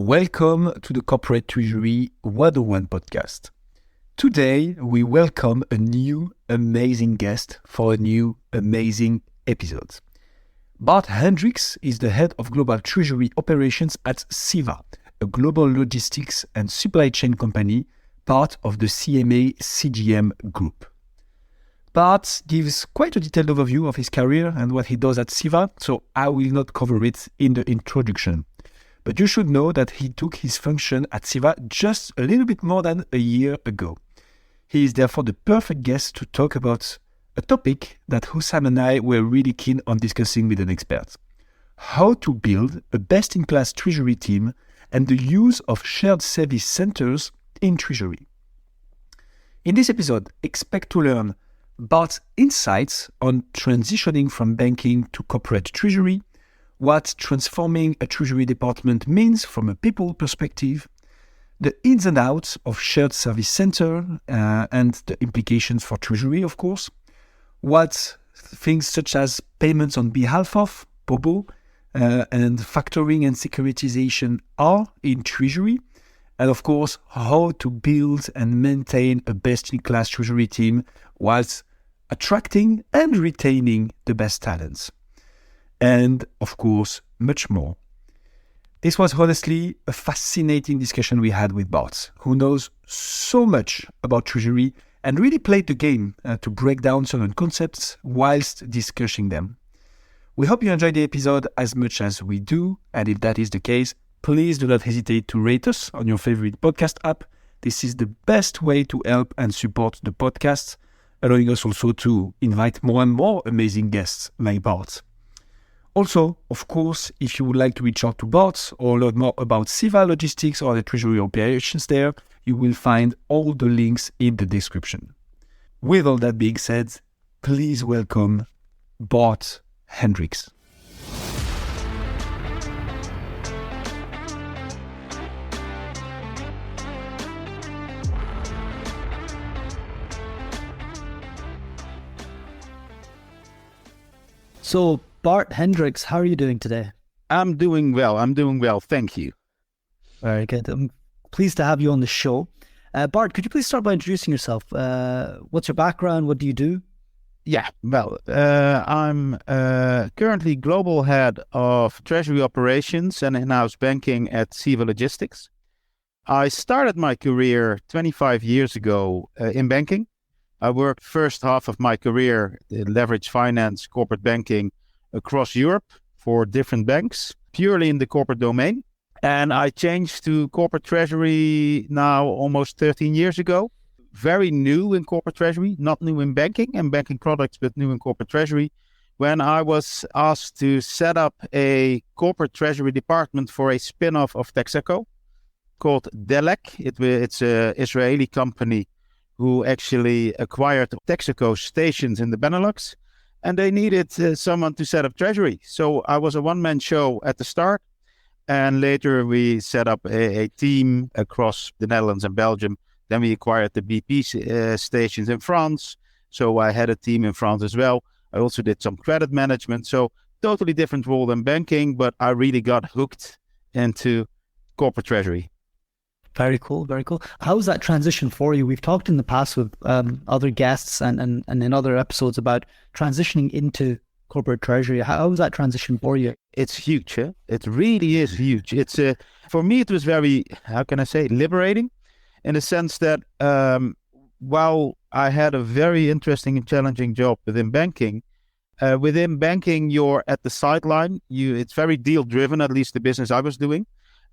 Welcome to the Corporate Treasury 101 podcast. Today, we welcome a new amazing guest for a new amazing episode. Bart Hendricks is the head of global treasury operations at CEVA, a global logistics and supply chain company, part of the CMA CGM group. Bart gives quite a detailed overview of his career and what he does at CEVA, so I will not cover it in the introduction. But you should know that he took his function at CEVA just a little bit more than a year ago. He is therefore the perfect guest to talk about a topic that Hussam and I were really keen on discussing with an expert: how to build a best-in-class treasury team and the use of shared service centers in treasury. In this episode, expect to learn Bart's insights on transitioning from banking to corporate treasury, what transforming a treasury department means from a people perspective, the ins and outs of shared service center and the implications for treasury, of course, what things such as payments on behalf of, POBO, and factoring and securitization are in treasury, and of course, how to build and maintain a best-in-class treasury team whilst attracting and retaining the best talents. And, of course, much more. This was honestly a fascinating discussion we had with Bart, who knows so much about treasury and really played the game to break down certain concepts whilst discussing them. We hope you enjoyed the episode as much as we do, and if that is the case, please do not hesitate to rate us on your favorite podcast app. This is the best way to help and support the podcast, allowing us also to invite more and more amazing guests like Bart. Also, of course, if you would like to reach out to Bart or learn more about CEVA Logistics or the treasury operations there, you will find all the links in the description. With all that being said, please welcome Bart Hendricks. So, Bart Hendricks, how are you doing today? I'm doing well. Thank you. Very good. I'm pleased to have you on the show. Bart, could you please start by introducing yourself? What's your background? What do you do? I'm currently global head of treasury operations and in-house banking at CEVA Logistics. I started my career 25 years ago in banking. I worked first half of my career in leverage finance, corporate banking across Europe for different banks, purely in the corporate domain. And I changed to corporate treasury now almost 13 years ago. Very new in corporate treasury, not new in banking and banking products, but new in corporate treasury. When I was asked to set up a corporate treasury department for a spin-off of Texaco called Delek. It's an Israeli company who actually acquired Texaco stations in the Benelux. And they needed someone to set up treasury. So I was a one-man show at the start. And later we set up a team across the Netherlands and Belgium. Then we acquired the BP stations in France. So I had a team in France as well. I also did some credit management. So totally different role than banking, but I really got hooked into corporate treasury. Very cool, very cool. How was that transition for you? We've talked in the past with other guests and in other episodes about transitioning into corporate treasury. How was that transition for you? It's huge. It really is huge. It's for me, it was very, liberating in the sense that while I had a very interesting and challenging job within banking, you're at the sideline. It's very deal driven, at least the business I was doing.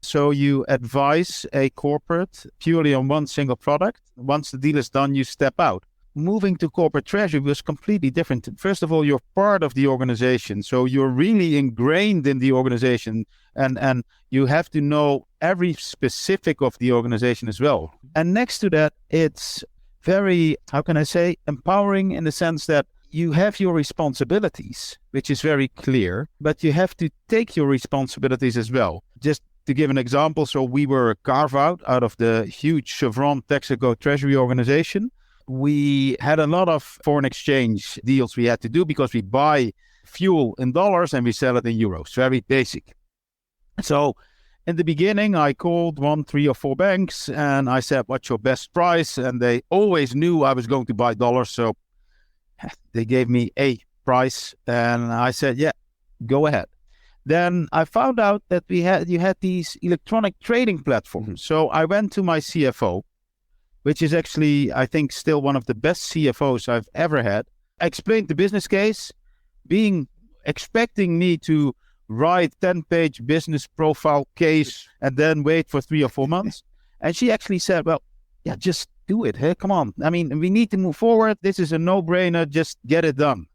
So you advise a corporate purely on one single product. Once the deal is done, you step out. Moving to corporate treasury was completely different. First of all, you're part of the organization. So you're really ingrained in the organization and you have to know every specific of the organization as well. And next to that, it's very, empowering in the sense that you have your responsibilities, which is very clear, but you have to take your responsibilities as well. Just to give an example, so we were a carve-out out of the huge Chevron Texaco Treasury organization. We had a lot of foreign exchange deals we had to do because we buy fuel in dollars and we sell it in euros. Very basic. So In the beginning, I called 1, 3, or 4 banks and I said, what's your best price? And they always knew I was going to buy dollars. So they gave me a price and I said, yeah, go ahead. Then I found out that you had these electronic trading platforms. So I went to my CFO, which is actually, I think, still one of the best CFOs I've ever had. I explained the business case, expecting me to write 10-page business profile case and then wait for 3 or 4 months. And she actually said, well, yeah, just do it. Hey, come on. I mean, we need to move forward. This is a no-brainer. Just get it done.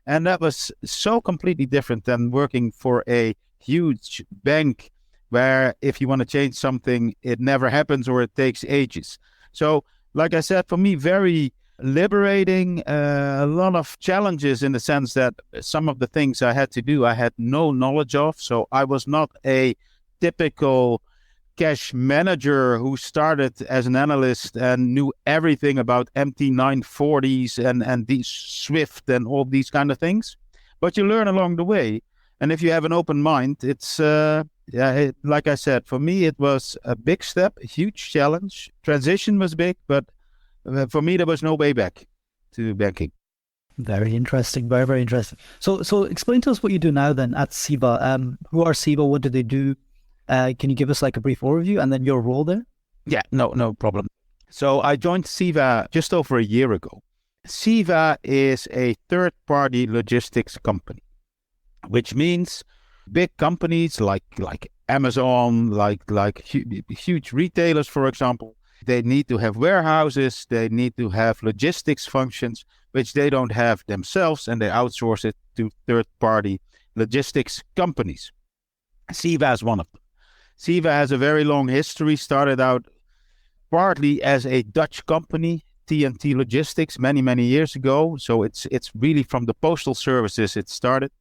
And that was so completely different than working for a huge bank where if you want to change something, it never happens or it takes ages. So, like I said, for me, very liberating, a lot of challenges in the sense that some of the things I had to do, I had no knowledge of. So I was not a typical cash manager who started as an analyst and knew everything about MT940s and these Swift and all these kind of things. But you learn along the way. And if you have an open mind, it's, like I said, for me, it was a big step, a huge challenge. Transition was big, but for me, there was no way back to banking. Very interesting. Very, very interesting. So explain to us what you do now then at SIVA. Who are SIVA? What do they do? Can you give us like a brief overview and then your role there? Yeah, no problem. So I joined SIVA just over a year ago. SIVA is a third-party logistics company, which means big companies like Amazon, like huge retailers, for example, they need to have warehouses, they need to have logistics functions, which they don't have themselves, and they outsource it to third-party logistics companies. SIVA is one of them. SIVA has a very long history, started out partly as a Dutch company, TNT Logistics, many years ago. So it's really from the postal services it started.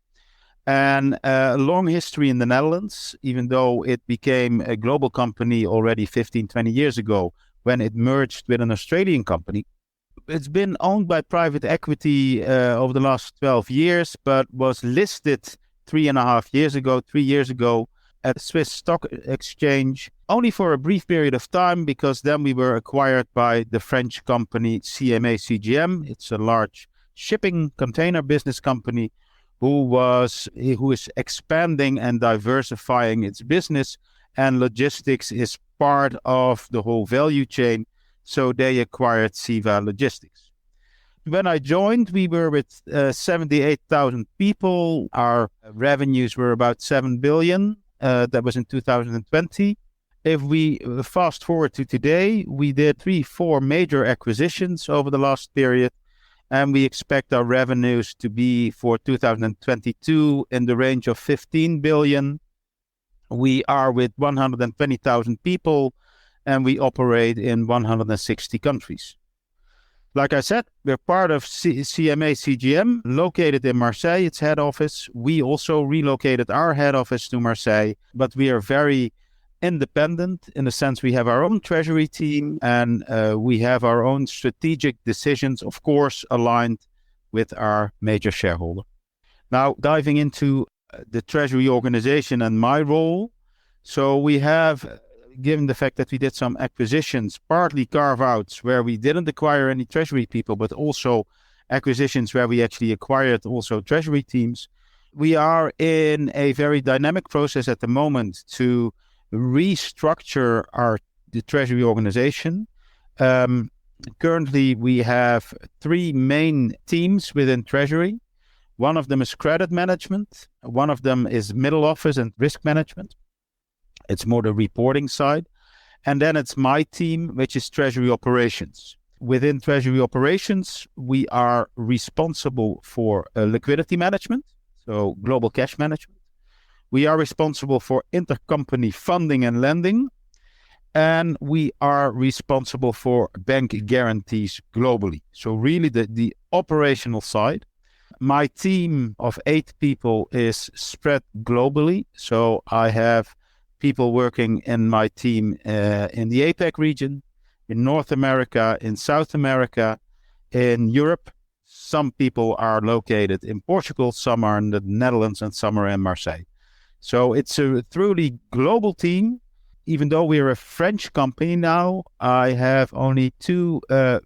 And a long history in the Netherlands, even though it became a global company already 15, 20 years ago when it merged with an Australian company. It's been owned by private equity over the last 12 years, but was listed 3.5 years ago, 3 years ago at the Swiss Stock Exchange, only for a brief period of time, because then we were acquired by the French company CMA CGM. It's a large shipping container business company who is expanding and diversifying its business, and logistics is part of the whole value chain. So they acquired SIVA Logistics. When I joined, we were with 78,000 people. Our revenues were about 7 billion. That was in 2020. If we fast forward to today, we did 3-4 major acquisitions over the last period. And we expect our revenues to be for 2022 in the range of 15 billion. We are with 120,000 people and we operate in 160 countries. Like I said, we're part of CMA CGM, located in Marseille, its head office. We also relocated our head office to Marseille, but we are very independent in the sense we have our own treasury team and we have our own strategic decisions, of course, aligned with our major shareholder. Now, diving into the treasury organization and my role. So we have, given the fact that we did some acquisitions, partly carve-outs where we didn't acquire any treasury people, but also acquisitions where we actually acquired also treasury teams. We are in a very dynamic process at the moment to restructure the treasury organization. Currently, we have 3 main teams within treasury. One of them is credit management. One of them is middle office and risk management. It's more the reporting side. And then it's my team, which is treasury operations. Within treasury operations, we are responsible for liquidity management, so global cash management. We are responsible for intercompany funding and lending, and we are responsible for bank guarantees globally. So really the operational side. My team of 8 people is spread globally. So I have people working in my team in the APAC region, in North America, in South America, in Europe. Some people are located in Portugal, some are in the Netherlands, and some are in Marseille. So it's a truly global team. Even though we're a French company now, I have only 2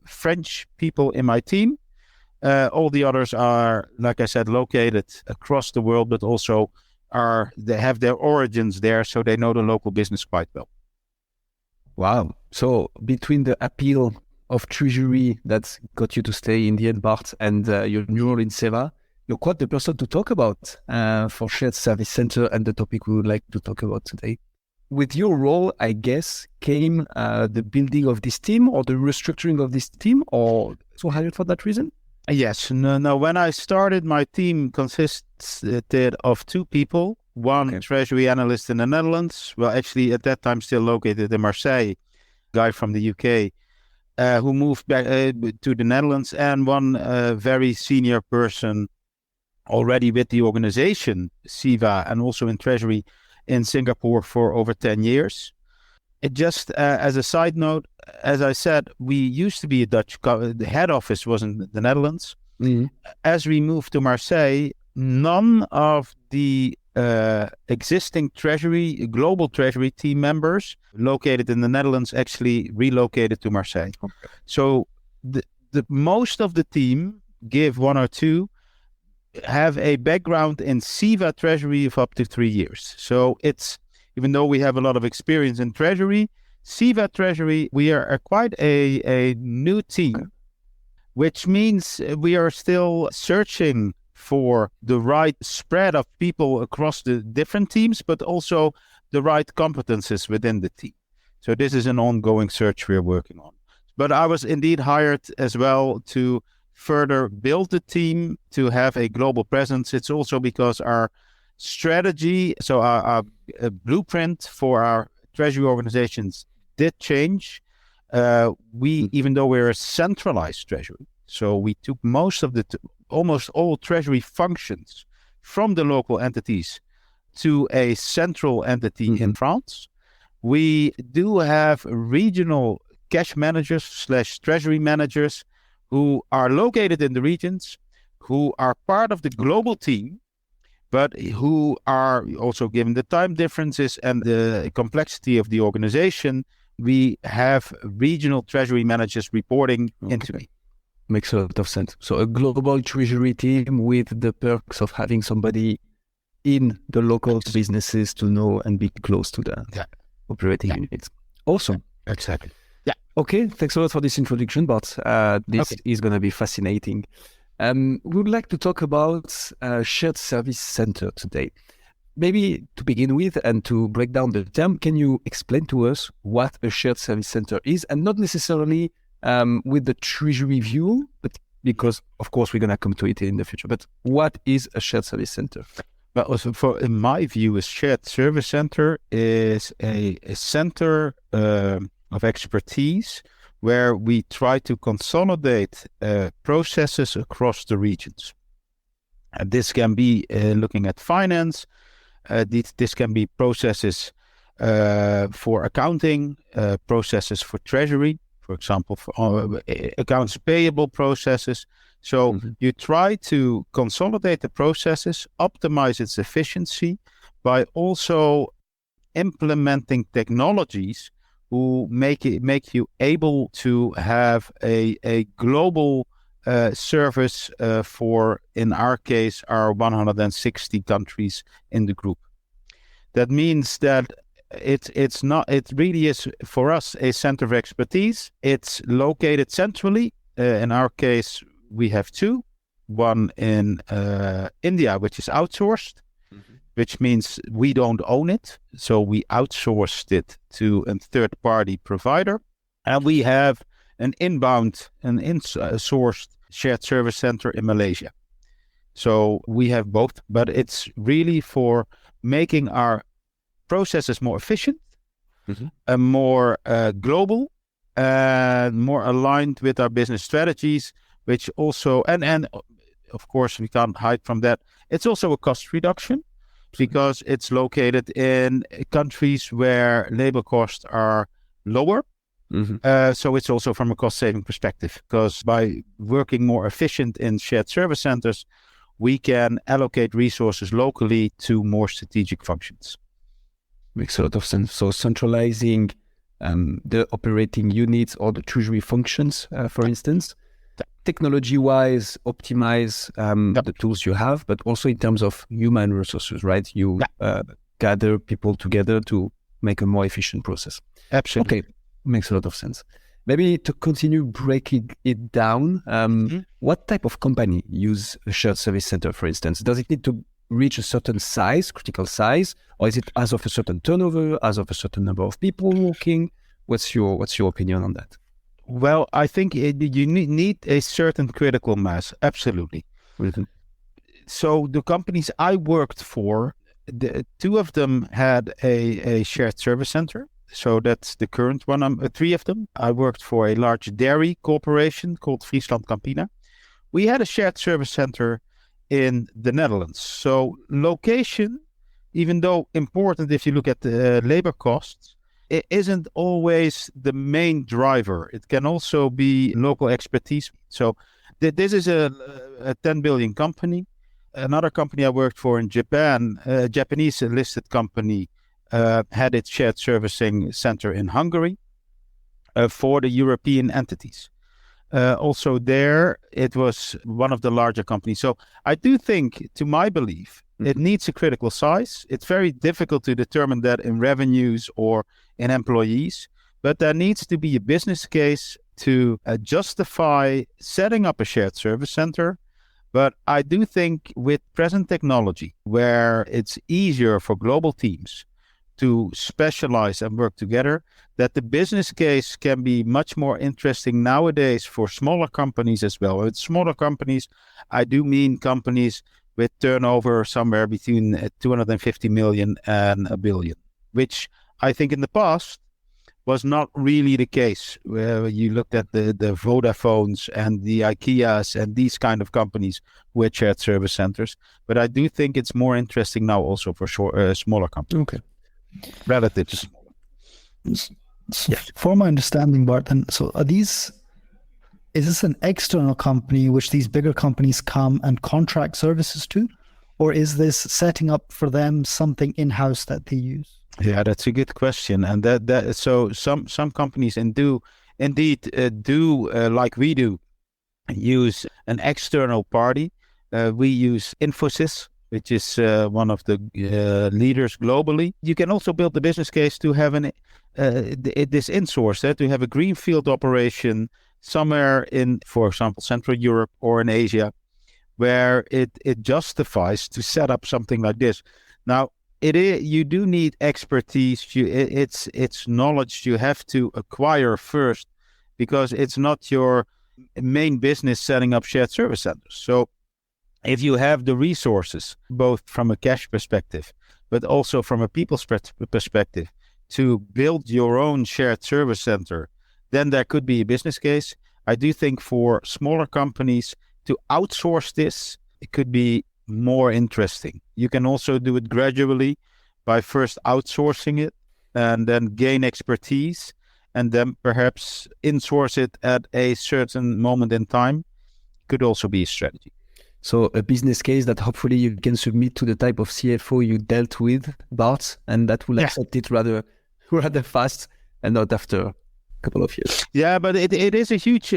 French people in my team. All the others are, like I said, located across the world, but also they have their origins there, so they know the local business quite well. Wow. So between the appeal of Treasury that got you to stay in the end, Bart, and your new role in Seva, you're quite the person to talk about for Shared Service Center and the topic we would like to talk about today. With your role, I guess, came the building of this team or the restructuring of this team, or so hired for that reason? Yes. No. When I started, my team consisted of 2 people. One treasury analyst in the Netherlands. Well, actually, at that time, still located in Marseille, guy from the UK, who moved back to the Netherlands, and one very senior person already with the organization, Siva, and also in Treasury in Singapore for over 10 years. It just, as a side note, as I said, we used to be a Dutch, the head office was in the Netherlands. Mm-hmm. As we moved to Marseille, none of the existing global Treasury team members located in the Netherlands actually relocated to Marseille. Okay. So the most of the team, give 1 or 2, have a background in Siva Treasury of up to 3 years. So it's, even though we have a lot of experience in Treasury, Siva Treasury, we are quite a new team, which means we are still searching for the right spread of people across the different teams, but also the right competences within the team. So this is an ongoing search we're working on. But I was indeed hired as well to further build the team to have a global presence. It's also because our strategy, so our blueprint for our treasury organizations did change. Even though we're a centralized treasury, so we took almost all treasury functions from the local entities to a central entity in France. We do have regional cash managers / treasury managers who are located in the regions, who are part of the global team, but who are also, given the time differences and the complexity of the organization, we have regional treasury managers reporting into me. Makes a lot of sense. So a global treasury team with the perks of having somebody in the local businesses to know and be close to the operating units. Awesome. Exactly. Okay, thanks a lot for this introduction, but this is going to be fascinating. We would like to talk about Shared Service Center today. Maybe to begin with and to break down the term, can you explain to us what a Shared Service Center is, and not necessarily with the treasury view, but because, of course, we're going to come to it in the future. But what is a Shared Service Center? But also, in my view, a Shared Service Center is a center of expertise where we try to consolidate processes across the regions. And this can be looking at finance. This can be processes for accounting, processes for treasury, for example, for accounts payable processes. So you try to consolidate the processes, optimize its efficiency by also implementing technologies who make you able to have a global service for, in our case, our 160 countries in the group. That means that it really is for us a center of expertise. It's located centrally. In our case, we have 2. One in India, which is outsourced, which means we don't own it. So we outsourced it to a third-party provider. And we have an insourced shared service center in Malaysia. So we have both, but it's really for making our processes more efficient, and more global, and more aligned with our business strategies, which also, and of course we can't hide from that, it's also a cost reduction because it's located in countries where labor costs are lower. So it's also from a cost saving perspective, because by working more efficient in shared service centers, we can allocate resources locally to more strategic functions. Makes a lot of sense. So centralizing the operating units or the treasury functions, for instance, technology-wise, optimize the tools you have, but also in terms of human resources, right? You gather people together to make a more efficient process. Absolutely. Okay, makes a lot of sense. Maybe to continue breaking it down, what type of company use a shared service center, for instance? Does it need to reach a certain size, critical size, or is it as of a certain turnover, as of a certain number of people working? What's your opinion on that? Well, I think you need a certain critical mass. Absolutely. Mm-hmm. So the companies I worked for, two of them had a shared service center. So that's the current one. Three of them. I worked for a large dairy corporation called Friesland Campina. We had a shared service center in the Netherlands. So location, even though important if you look at the labor costs, it isn't always the main driver. It can also be local expertise. So this is a 10 billion company. Another company I worked for in Japan, a Japanese listed company, had its shared servicing center in Hungary for the European entities. Also there, it was one of the larger companies. So I do think, to my belief, it needs a critical size. It's very difficult to determine that in revenues or in employees, but there needs to be a business case to justify setting up a shared service center. But I do think with present technology, where it's easier for global teams to specialize and work together, that the business case can be much more interesting nowadays for smaller companies as well. With smaller companies, I do mean companies with turnover somewhere between 250 million and a billion, which I think in the past was not really the case, where you looked at the Vodafones and the IKEAs and these kind of companies with shared service centers. But I do think it's more interesting now also for smaller companies. Okay. Relatively smaller. So for my understanding, Bart, and so is this an external company which these bigger companies come and contract services to, or is this setting up for them something in-house that they use? Yeah, that's a good question. And so some companies do like we do, use an external party. We use Infosys, which is one of the leaders globally. You can also build the business case to have this insource, to have a greenfield operation somewhere in, for example, Central Europe or in Asia, where it justifies to set up something like this. Now, you do need expertise. It's knowledge you have to acquire first, because it's not your main business setting up shared service centers. So if you have the resources, both from a cash perspective, but also from a people's perspective, to build your own shared service center, then there could be a business case. I do think for smaller companies to outsource this, it could be more interesting. You can also do it gradually by first outsourcing it and then gain expertise and then perhaps insource it at a certain moment in time. Could also be a strategy. So a business case that hopefully you can submit to the type of CFO you dealt with, Bart, and that will accept it rather fast and not after a couple of years. Yeah, but it is a huge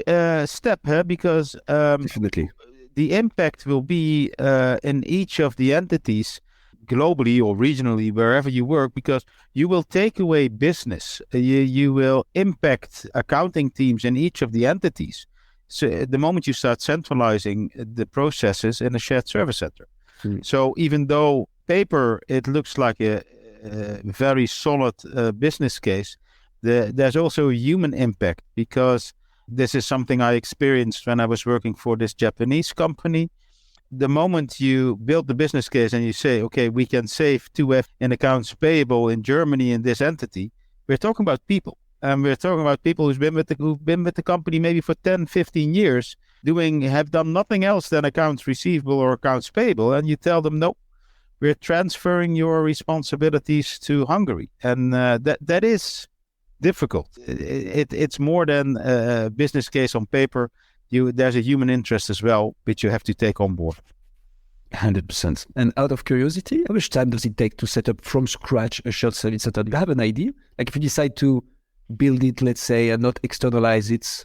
step, because definitely the impact will be in each of the entities globally or regionally, wherever you work, because you will take away business. You will impact accounting teams in each of the entities. So at the moment you start centralizing the processes in a shared service center. So even though paper, it looks like a very solid business case, there's also a human impact, because this is something I experienced when I was working for this Japanese company. The moment you build the business case and you say, okay, we can save 2F in accounts payable in Germany in this entity, we're talking about people. And we're talking about people who've been with the company maybe for 10, 15 years, have done nothing else than accounts receivable or accounts payable. And you tell them, no, we're transferring your responsibilities to Hungary. And that is difficult. It's more than a business case on paper. There's a human interest as well, which you have to take on board. 100%. And out of curiosity, how much time does it take to set up from scratch a shared service center? Do you have an idea? Like if you decide to build it, let's say, and not externalize it,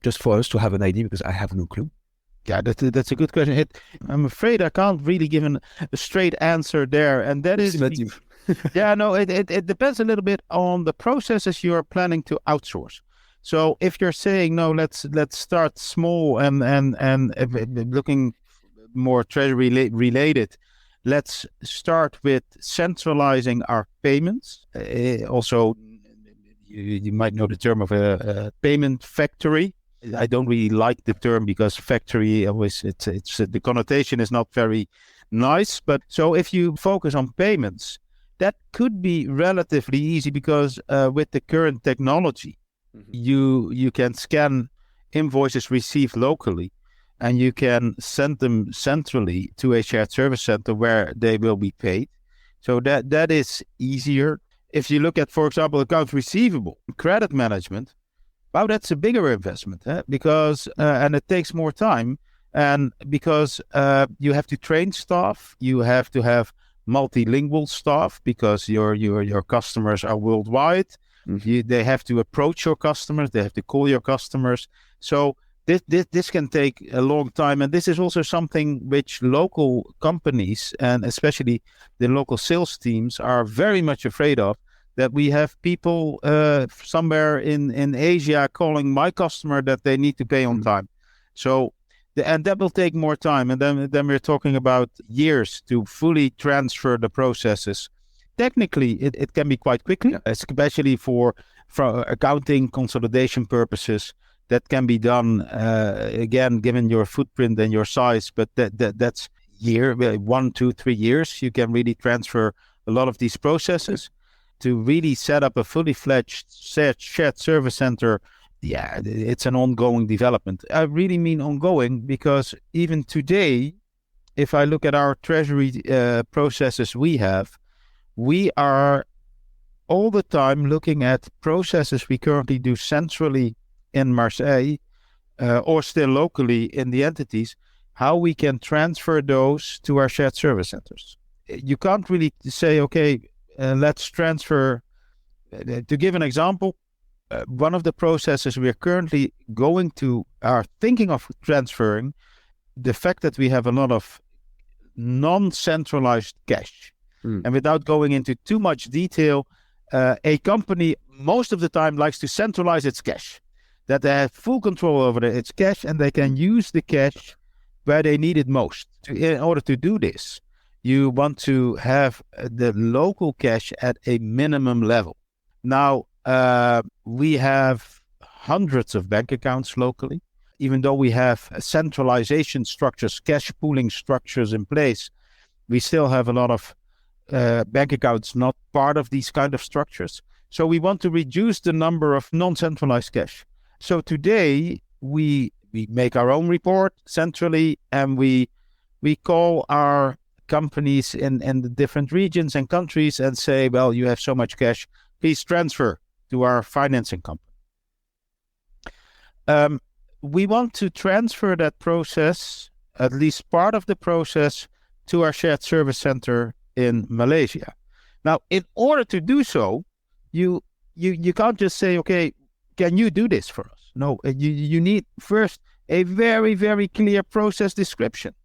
just for us to have an idea, because I have no clue. Yeah, that's a good question. I'm afraid I can't really give a straight answer there. And that is, yeah, no, it depends a little bit on the processes you are planning to outsource. So if you're saying, no, let's start small and looking more treasury related, let's start with centralizing our payments. Also, you might know the term of a payment factory. I don't really like the term because factory always it's the connotation is not very nice. But so if you focus on payments, that could be relatively easy because with the current technology, you can scan invoices received locally, and you can send them centrally to a shared service center where they will be paid. So that is easier. If you look at, for example, accounts receivable, credit management. Wow, that's a bigger investment because and it takes more time, and because you have to train staff, you have to have multilingual staff because your customers are worldwide. They have to approach your customers, they have to call your customers. So this can take a long time, and this is also something which local companies and especially the local sales teams are very much afraid of. That we have people somewhere in Asia calling my customer that they need to pay on time. So, and that will take more time. And then we're talking about years to fully transfer the processes. Technically, it can be quite quickly, especially for accounting consolidation purposes. That can be done, again, given your footprint and your size. But that's 1, 2, 3 years. You can really transfer a lot of these processes. To really set up a fully fledged shared service center, yeah, it's an ongoing development. I really mean ongoing because even today, if I look at our treasury processes we are all the time looking at processes we currently do centrally in Marseille or still locally in the entities, how we can transfer those to our shared service centers. You can't really say, okay, let's transfer. To give an example, one of the processes we are currently are thinking of transferring, the fact that we have a lot of non-centralized cash. And without going into too much detail, a company most of the time likes to centralize its cash, that they have full control over its cash and they can use the cash where they need it most. In order to do this, you want to have the local cash at a minimum level. Now, we have hundreds of bank accounts locally. Even though we have centralization structures, cash pooling structures in place, we still have a lot of bank accounts not part of these kind of structures. So we want to reduce the number of non-centralized cash. So today, we make our own report centrally, and we call our companies in the different regions and countries and say, well, you have so much cash, please transfer to our financing company. We want to transfer that process, at least part of the process, to our shared service center in Malaysia. Now, in order to do so, you can't just say, okay, can you do this for us? No, you need first a very, very clear process description.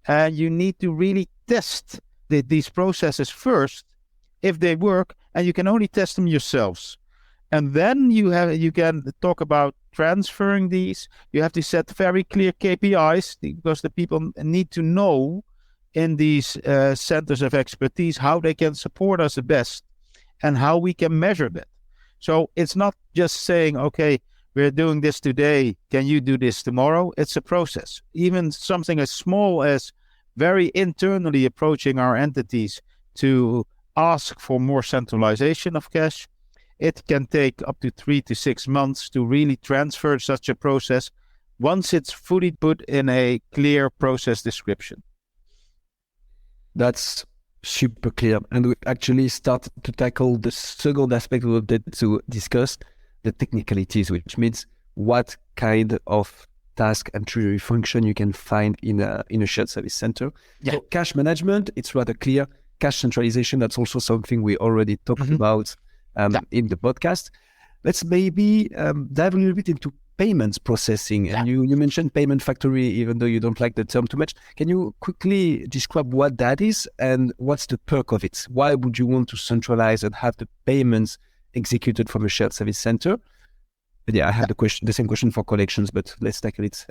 And you need to really test these processes first, if they work, and you can only test them yourselves. And then you can talk about transferring these. You have to set very clear KPIs because the people need to know in these centers of expertise how they can support us the best and how we can measure that. So it's not just saying, okay, we're doing this today, can you do this tomorrow? It's a process. Even something as small as very internally approaching our entities to ask for more centralization of cash, it can take up to 3 to 6 months to really transfer such a process once it's fully put in a clear process description. That's super clear. And we actually start to tackle the second aspect to discuss, the technicalities, which means what kind of task and treasury function you can find in a shared service center. Yeah. So cash management, it's rather clear. Cash centralization, that's also something we already talked about in the podcast. Let's maybe dive a little bit into payments processing. And you mentioned payment factory, even though you don't like the term too much. Can you quickly describe what that is and what's the perk of it? Why would you want to centralize and have the payments executed from a shared service center? But I had the same question for collections, but let's tackle it.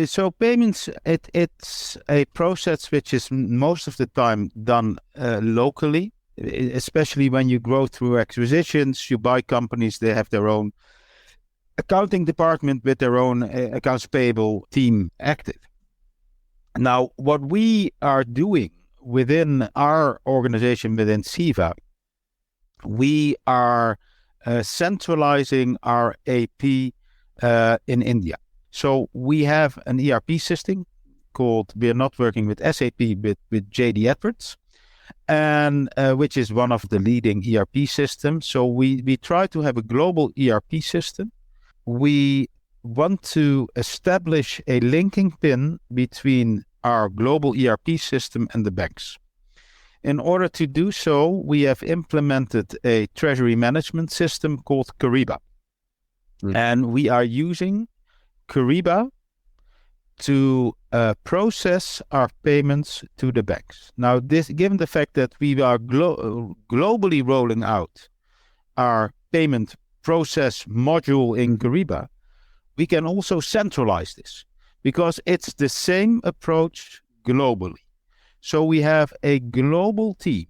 So payments, it's a process which is most of the time done locally, especially when you grow through acquisitions. You buy companies, they have their own accounting department with their own accounts payable team active. Now, what we are doing within our organization, within SIVA, we are centralizing our AP in India. So we have an ERP system called, we're not working with SAP, but with JD Edwards, and which is one of the leading ERP systems. So we try to have a global ERP system. We want to establish a linking pin between our global ERP system and the banks. In order to do so, we have implemented a treasury management system called Kyriba. And we are using Kyriba to process our payments to the banks. Now, this, given the fact that we are globally rolling out our payment process module in Kyriba, we can also centralize this because it's the same approach globally. So we have a global team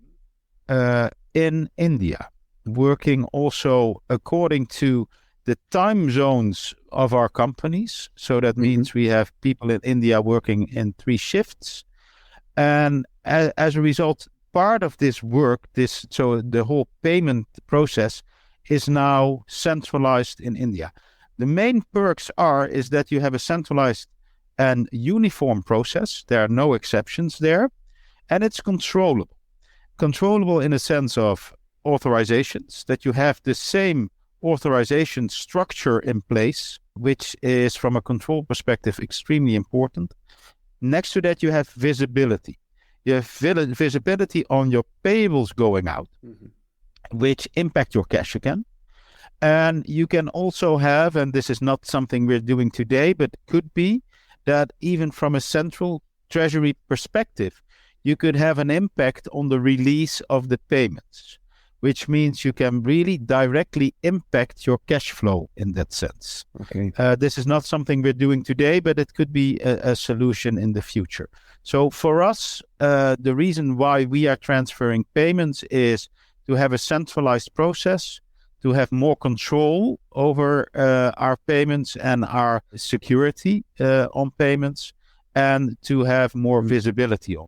in India working also according to the time zones of our companies. So that means we have people in India working in 3 shifts. And as a result, part of this work, so the whole payment process is now centralized in India. The main perks is that you have a centralized and uniform process. There are no exceptions there. And it's controllable. Controllable in a sense of authorizations, that you have the same authorization structure in place, which is from a control perspective extremely important. Next to that, you have visibility. You have visibility on your payables going out, which impact your cash again. And you can also have, and this is not something we're doing today, but could be that even from a central treasury perspective, you could have an impact on the release of the payments, which means you can really directly impact your cash flow in that sense. Okay. This is not something we're doing today, but it could be a solution in the future. So for us, the reason why we are transferring payments is to have a centralized process, to have more control over our payments and our security on payments, and to have more visibility on.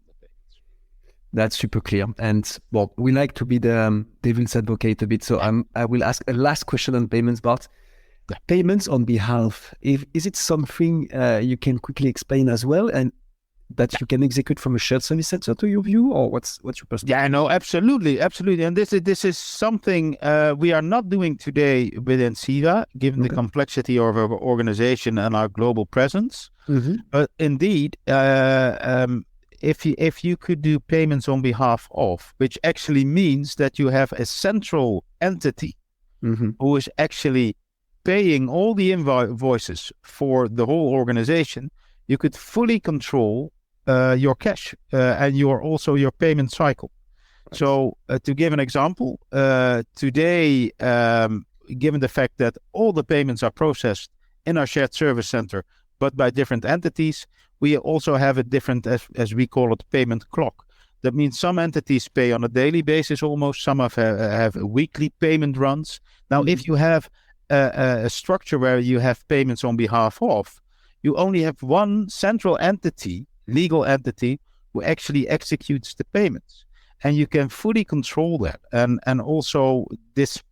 That's super clear. And well, we like to be the devil's advocate a bit. So I will ask a last question on payments, Bart. Payments on behalf, is it something you can quickly explain as well, and that you can execute from a shared service center to your view, or what's your perspective? Yeah, no, absolutely. And this is something we are not doing today within SIVA, given the complexity of our organization and our global presence. But indeed, if you could do payments on behalf of, which actually means that you have a central entity who is actually paying all the invoices for the whole organization, you could fully control your cash and your payment cycle. Right. So to give an example, today, given the fact that all the payments are processed in our shared service center, but by different entities, we also have a different, as we call it, payment clock. That means some entities pay on a daily basis almost, some have weekly payment runs. Now, if you have a structure where you have payments on behalf of, you only have one central entity, legal entity, who actually executes the payments. And you can fully control that. And also this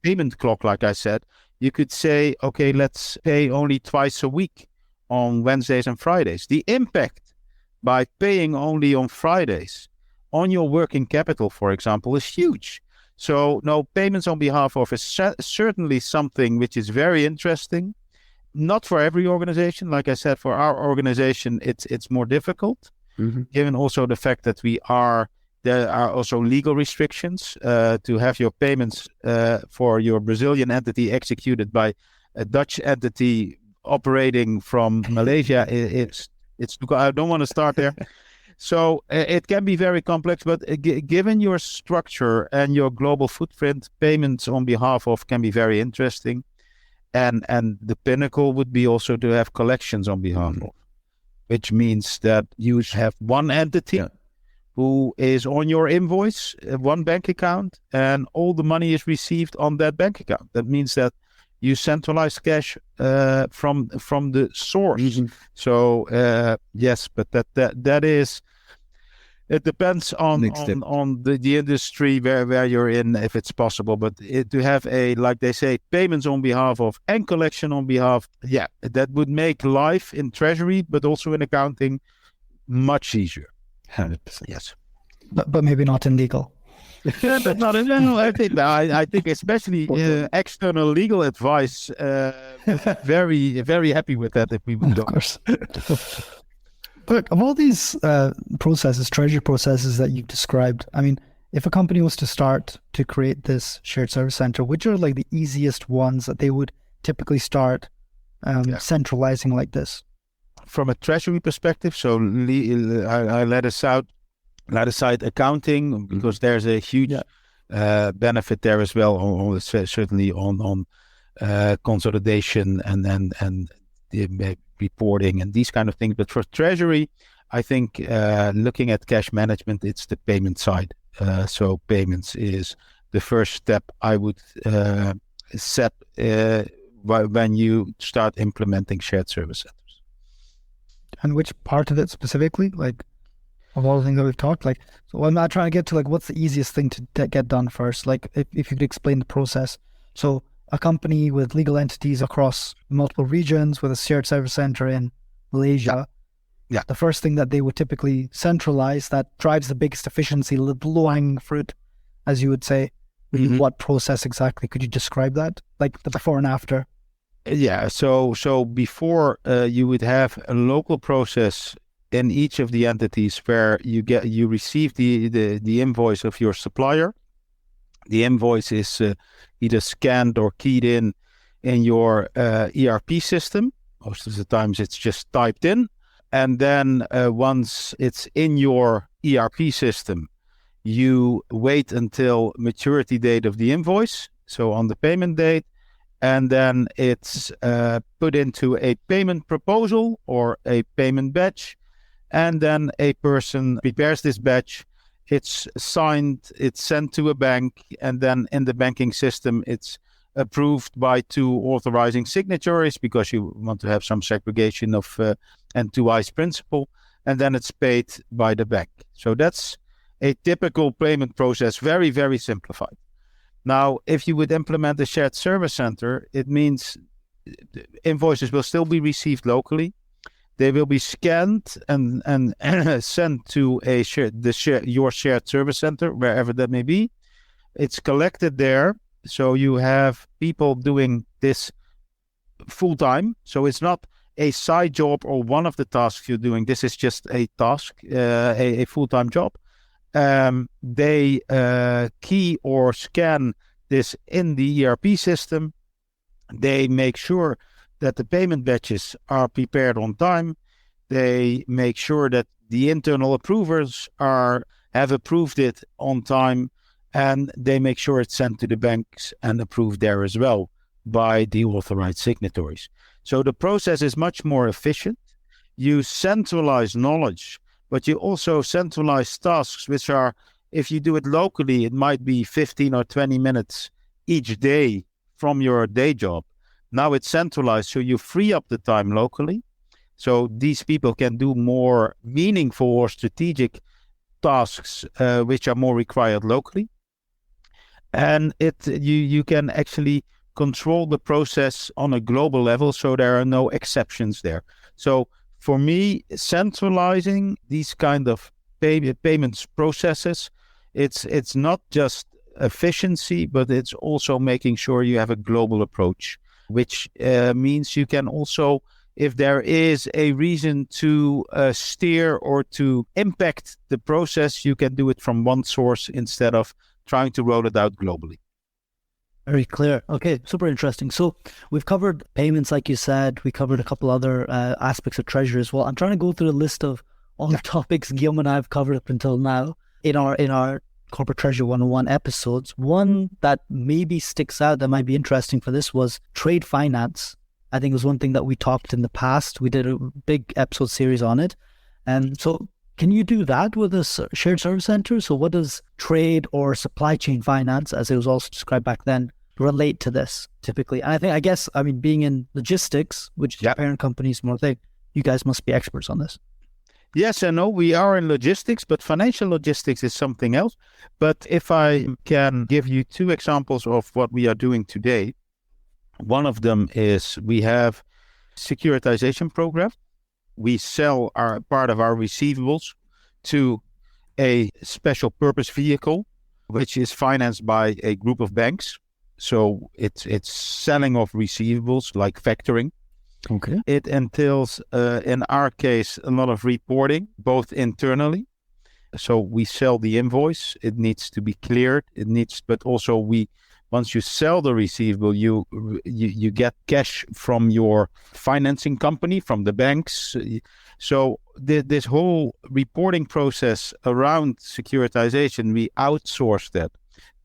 payment clock, like I said, you could say, okay, let's pay only twice a week on Wednesdays and Fridays. The impact by paying only on Fridays on your working capital, for example, is huge. So no, payments on behalf of is certainly something which is very interesting. not for every organization. Like I said, for our organization, it's more difficult, given also the fact that there are also legal restrictions to have your payments for your Brazilian entity executed by a Dutch entity operating from Malaysia. I don't want to start there. So it can be very complex, but given your structure and your global footprint, payments on behalf of can be very interesting. And the pinnacle would be also to have collections on behalf of, which means that you have one entity who is on your invoice, one bank account, and all the money is received on that bank account. That means that you centralize cash from the source. So yes, but that is. It depends on the industry where you're in, if it's possible. But to have like they say, payments on behalf of and collection on behalf, that would make life in treasury, but also in accounting, much easier. 100%. Yes, but maybe not in legal. but not in general. I think especially external legal advice. Very, very happy with that if we would go. Of course. But of all these treasury processes that you've described, I mean, if a company was to start to create this shared service center, which are like the easiest ones that they would typically start centralizing like this? From a treasury perspective, so I let aside accounting because there's a huge benefit there as well. Certainly on consolidation and the reporting and these kind of things. But for treasury, I think looking at cash management, it's the payment side. So payments is the first step I would set when you start implementing shared service centers. And which part of it specifically, like of all the things that we've talked, like, so I'm not trying to get to like what's the easiest thing to get done first. Like if you could explain the process. So a company with legal entities across multiple regions with a shared service center in Malaysia. Yeah. The first thing that they would typically centralize that drives the biggest efficiency, the low-hanging fruit, as you would say. What process exactly? Could you describe that? Like the before and after? Yeah. So before you would have a local process in each of the entities where you receive the invoice of your supplier. The invoice is either scanned or keyed in your ERP system. Most of the times it's just typed in. And then once it's in your ERP system, you wait until maturity date of the invoice, so on the payment date, and then it's put into a payment proposal or a payment batch, and then a person prepares this batch. It's signed, it's sent to a bank, and then in the banking system, it's approved by two authorizing signatories because you want to have some segregation of and two eyes principle, and then it's paid by the bank. So that's a typical payment process, very, very simplified. Now, if you would implement a shared service center, it means invoices will still be received locally. They will be scanned and sent to your shared service center, wherever that may be. It's collected there. So you have people doing this full time. So it's not a side job or one of the tasks you're doing. This is just a task, a full-time job. They key or scan this in the ERP system. They make sure that the payment batches are prepared on time. They make sure that the internal approvers have approved it on time, and they make sure it's sent to the banks and approved there as well by the authorized signatories. So the process is much more efficient. You centralize knowledge, but you also centralize tasks, which are, if you do it locally, it might be 15 or 20 minutes each day from your day job. Now it's centralized, so you free up the time locally. So these people can do more meaningful or strategic tasks, which are more required locally. And you can actually control the process on a global level, so there are no exceptions there. So for me, centralizing these kind of payments processes, it's not just efficiency, but it's also making sure you have a global approach. which means you can also, if there is a reason to steer or to impact the process, you can do it from one source instead of trying to roll it out globally. Very clear. Okay, super interesting. So we've covered payments, like you said. We covered a couple other aspects of Treasury as well. I'm trying to go through a list of all the topics Guillaume and I have covered up until now in our Corporate Treasury 101 episodes. One that maybe sticks out that might be interesting for this was trade finance. I think it was one thing that we talked in the past. We did a big episode series on it. And so can you do that with a shared service center? So what does trade or supply chain finance, as it was also described back then, relate to this typically? And I guess, being in logistics, which is the parent company's more thing, you guys must be experts on this. Yes and no, we are in logistics, but financial logistics is something else. But if I can give you two examples of what we are doing today, one of them is we have securitization program. We sell our part of our receivables to a special purpose vehicle, which is financed by a group of banks. So it's selling of receivables like factoring. Okay. It entails, in our case, a lot of reporting, both internally. So we sell the invoice. It needs to be cleared. But also once you sell the receivable, you get cash from your financing company, from the banks. So this whole reporting process around securitization, we outsource that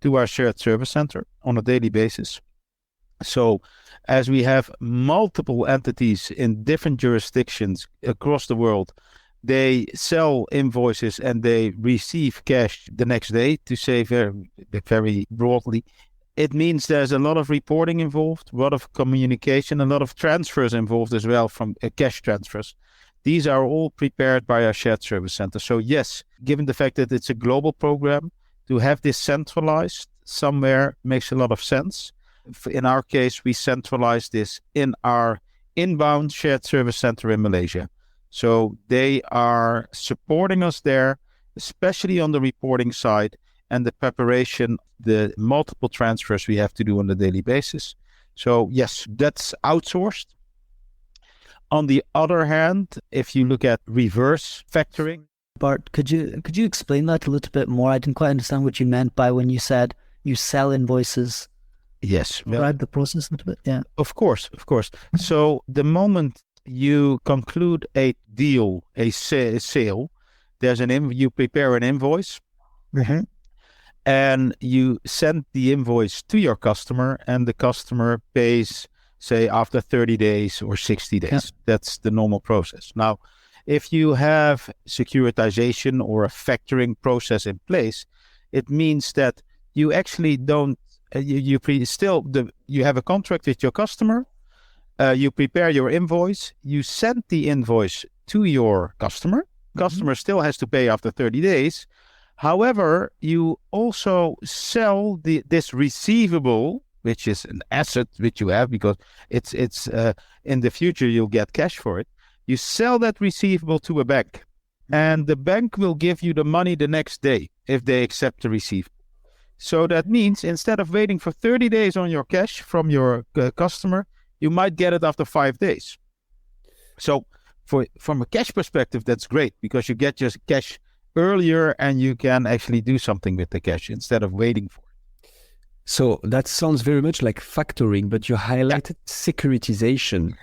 to our shared service center on a daily basis. So as we have multiple entities in different jurisdictions across the world, they sell invoices and they receive cash the next day, to say very, very broadly. It means there's a lot of reporting involved, a lot of communication, a lot of transfers involved as well, from cash transfers. These are all prepared by our shared service center. So yes, given the fact that it's a global program, to have this centralized somewhere makes a lot of sense. In our case, we centralize this in our inbound shared service center in Malaysia. So they are supporting us there, especially on the reporting side and the preparation, the multiple transfers we have to do on a daily basis. So yes, that's outsourced. On the other hand, if you look at reverse factoring. Bart, could you explain that a little bit more? I didn't quite understand what you meant by when you said you sell invoices. Yes. Describe the process a little bit. Yeah. Of course. So the moment you conclude a deal, a sale, you prepare an invoice, and you send the invoice to your customer, and the customer pays, say, after 30 days or 60 days. Yeah. That's the normal process. Now, if you have securitization or a factoring process in place, it means that you actually don't. You have a contract with your customer. You prepare your invoice. You send the invoice to your customer. Customer still has to pay after 30 days. However, you also sell this receivable, which is an asset which you have because it's in the future you'll get cash for it. You sell that receivable to a bank, and the bank will give you the money the next day if they accept the receivable. So that means instead of waiting for 30 days on your cash from your customer, you might get it after 5 days. So from a cash perspective, that's great because you get your cash earlier and you can actually do something with the cash instead of waiting for it. So that sounds very much like factoring, but you highlighted securitization.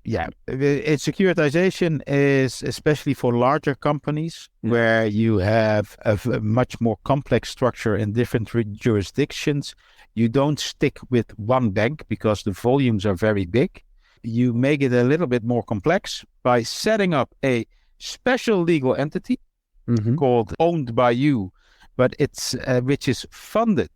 Securitization is especially for larger companies where you have a much more complex structure in different jurisdictions. You don't stick with one bank because the volumes are very big. You make it a little bit more complex by setting up a special legal entity called owned by you, but it's which is funded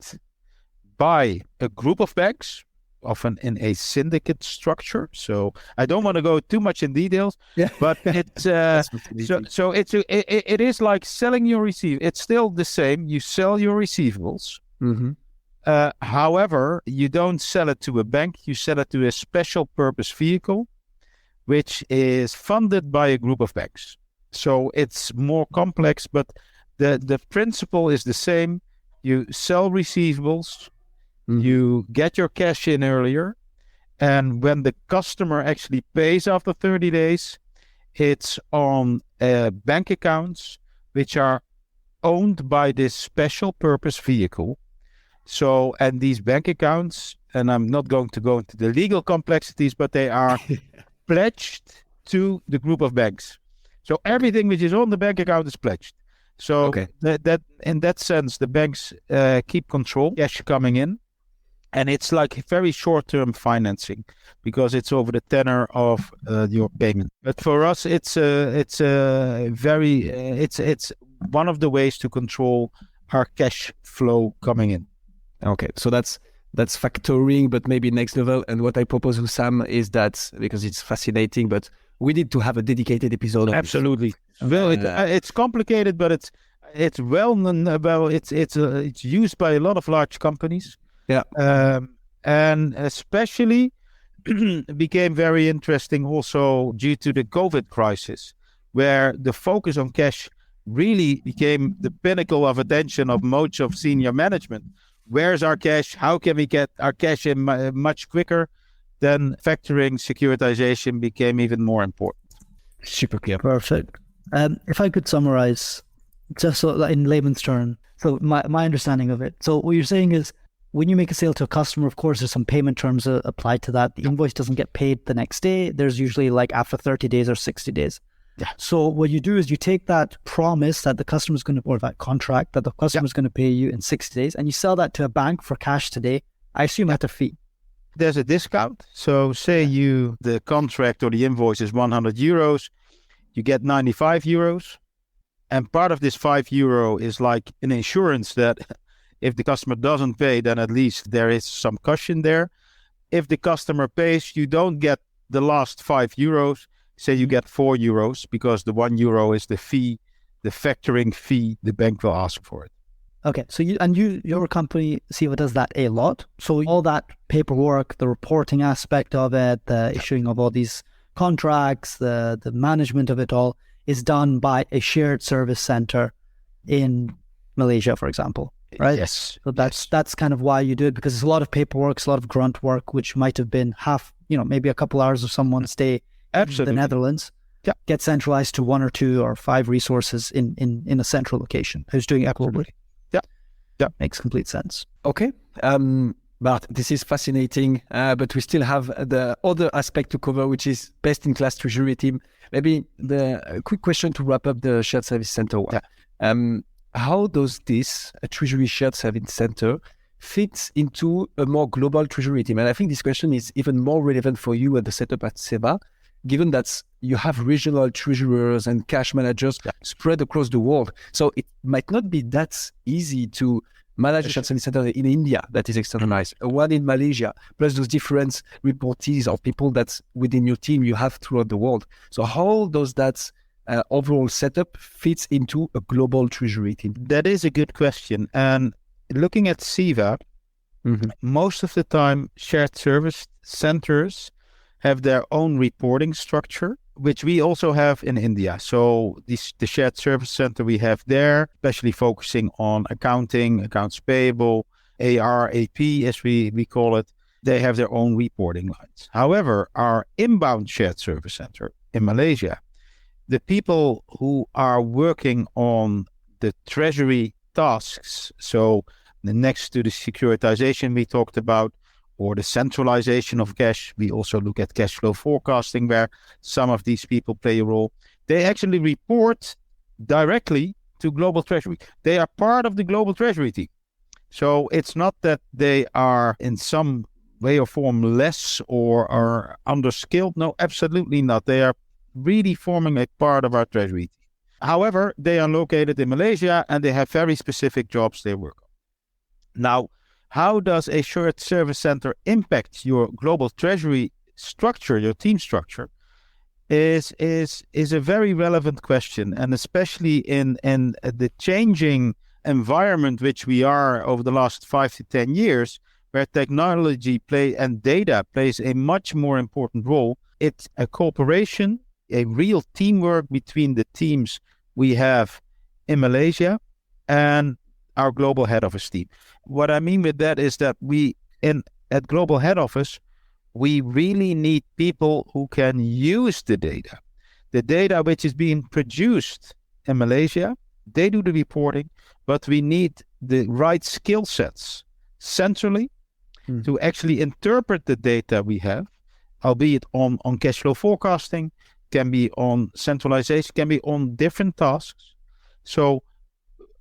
by a group of banks, often in a syndicate structure. So I don't want to go too much in details, but it's it is like selling your It's still the same. You sell your receivables. However, you don't sell it to a bank. You sell it to a special purpose vehicle, which is funded by a group of banks. So it's more complex, but the principle is the same. You sell receivables. You get your cash in earlier, And when the customer actually pays after 30 days, it's on bank accounts which are owned by this special purpose vehicle. So, and these bank accounts, and I'm not going to go into the legal complexities, but they are pledged to the group of banks. So everything which is on the bank account is pledged. So that in that sense, the banks keep control, cash coming in. And it's like very short-term financing because it's over the tenor of your payment. But for us, it's one of the ways to control our cash flow coming in. Okay, so that's factoring, but maybe next level. And what I propose to Sam is that, because it's fascinating, but we need to have a dedicated episode. Absolutely. Well, it's complicated, but it's well known. Well, it's used by a lot of large companies. Yeah. And especially became very interesting also due to the COVID crisis, where the focus on cash really became the pinnacle of attention of most of senior management. Where's our cash? How can we get our cash in much quicker? Then factoring, securitization became even more important. Super clear. Perfect. If I could summarize, just so in layman's terms, so my understanding of it. So what you're saying is, when you make a sale to a customer, of course, there's some payment terms applied to that. The invoice doesn't get paid the next day. There's usually like after 30 days or 60 days. Yeah. So what you do is you take that promise that the customer's going to, or that contract that the customer's going to pay you in 60 days, and you sell that to a bank for cash today. I assume at a fee. There's a discount. So say the contract or the invoice is 100 euros, you get 95 euros. And part of this €5 is like an insurance that if the customer doesn't pay, then at least there is some cushion there. If the customer pays, you don't get the last €5. Say you get €4 because the €1 is the fee, the factoring fee the bank will ask for it. Okay, so your company, Siva, does that a lot. So all that paperwork, the reporting aspect of it, the issuing of all these contracts, the management of it all is done by a shared service center in Malaysia, for example, right? Yes. So that's kind of why you do it, because it's a lot of paperwork, it's a lot of grunt work, which might have been maybe a couple hours of someone's day in the Netherlands. Yeah. Get centralized to 1 or 2 or 5 resources in a central location who's doing it globally. Yeah. Makes complete sense. Okay. But this is fascinating, but we still have the other aspect to cover, which is best-in-class treasury team. Maybe a quick question to wrap up the shared service center one. Yeah. How does this treasury shared service center fit into a more global treasury team? And I think this question is even more relevant for you at the setup at Seva, given that you have regional treasurers and cash managers spread across the world. So it might not be that easy to manage a shared service center in India that is externalized, one in Malaysia, plus those different reportees or people that within your team you have throughout the world. So how does that overall setup fits into a global treasury team? That is a good question. And looking at Seva, most of the time shared service centers have their own reporting structure, which we also have in India. So the shared service center we have there, especially focusing on accounting, accounts payable, AR, AP, as we call it, they have their own reporting lines. However, our inbound shared service center in Malaysia, the people who are working on the treasury tasks, so next to the securitization we talked about, or the centralization of cash. We also look at cash flow forecasting, where some of these people play a role. They actually report directly to Global Treasury. They are part of the Global Treasury team. So it's not that they are in some way or form less or are underskilled. No, absolutely not. They are really forming a part of our Treasury team. However, they are located in Malaysia and they have very specific jobs they work on. Now, how does a shared service center impact your global treasury structure, your team structure, is a very relevant question. And especially in the changing environment which we are over the last 5 to 10 years, where technology and data plays a much more important role. It's a cooperation, a real teamwork between the teams we have in Malaysia and our global head office team. What I mean with that is that at global head office, we really need people who can use the data which is being produced in Malaysia. They do the reporting, but we need the right skill sets centrally to actually interpret the data we have, albeit on cash flow forecasting, can be on centralization, can be on different tasks. So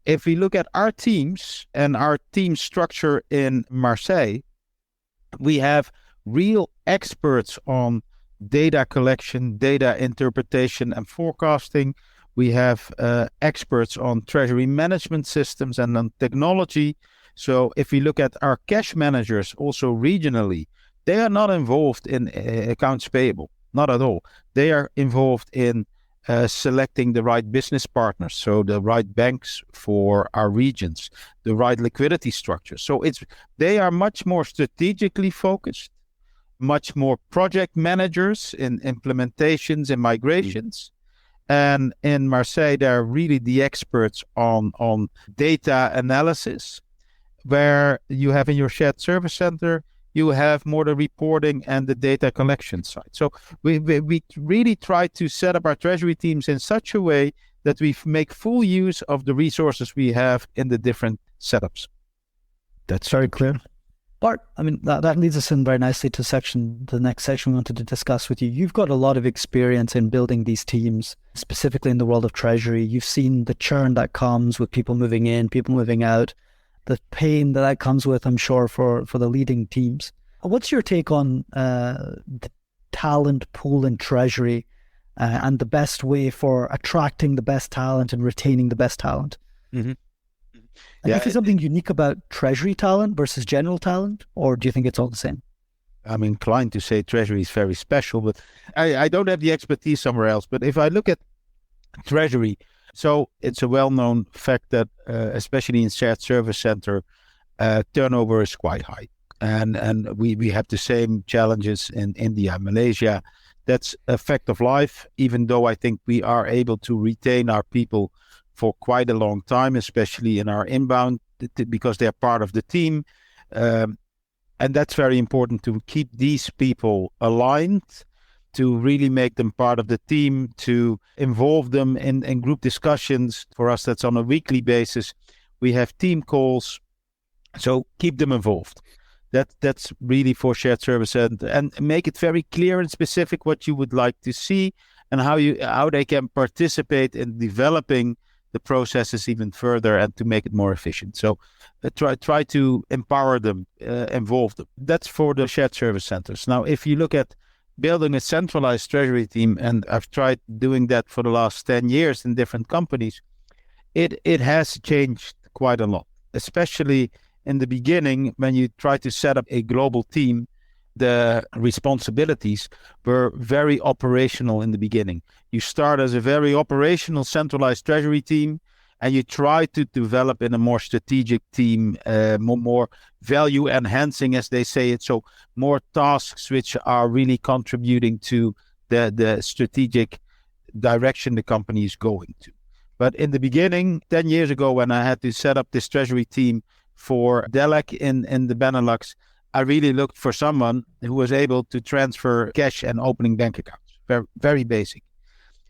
if we look at our teams and our team structure in Marseille, we have real experts on data collection, data interpretation and forecasting. We have experts on treasury management systems and on technology. So if we look at our cash managers also regionally, they are not involved in accounts payable, not at all. They are involved in selecting the right business partners, so the right banks for our regions, the right liquidity structure. So they are much more strategically focused, much more project managers in implementations and migrations. And in Marseille, they're really the experts on data analysis, where you have in your shared service center, you have more the reporting and the data collection side. So we really try to set up our treasury teams in such a way that we make full use of the resources we have in the different setups. That's very clear. Bart, I mean, that leads us in very nicely to the next section we wanted to discuss with you. You've got a lot of experience in building these teams, specifically in the world of treasury. You've seen the churn that comes with people moving in, people moving out, the pain that comes with, I'm sure, for the leading teams. What's your take on the talent pool in treasury and the best way for attracting the best talent and retaining the best talent? Mm-hmm. Do you think something unique about treasury talent versus general talent, or do you think it's all the same? I'm inclined to say treasury is very special, but I don't have the expertise somewhere else. But if I look at treasury, so it's a well-known fact that especially in shared service center, turnover is quite high. And we have the same challenges in India, Malaysia. That's a fact of life, even though I think we are able to retain our people for quite a long time, especially in our inbound, because they're part of the team. And that's very important to keep these people aligned, to really make them part of the team, to involve them in group discussions. For us, that's on a weekly basis. We have team calls, so keep them involved. That's really for shared service and make it very clear and specific what you would like to see and how they can participate in developing the processes even further and to make it more efficient. So try to empower them, involve them. That's for the shared service centers. Now, if you look at building a centralized treasury team, and I've tried doing that for the last 10 years in different companies, it has changed quite a lot, especially in the beginning when you try to set up a global team. The responsibilities were very operational in the beginning. You start as a very operational centralized treasury team, and you try to develop in a more strategic team, more value enhancing, as they say it. So more tasks which are really contributing to the strategic direction the company is going to. But in the beginning, 10 years ago, when I had to set up this treasury team for Delec in the Benelux, I really looked for someone who was able to transfer cash and opening bank accounts. Very, very basic.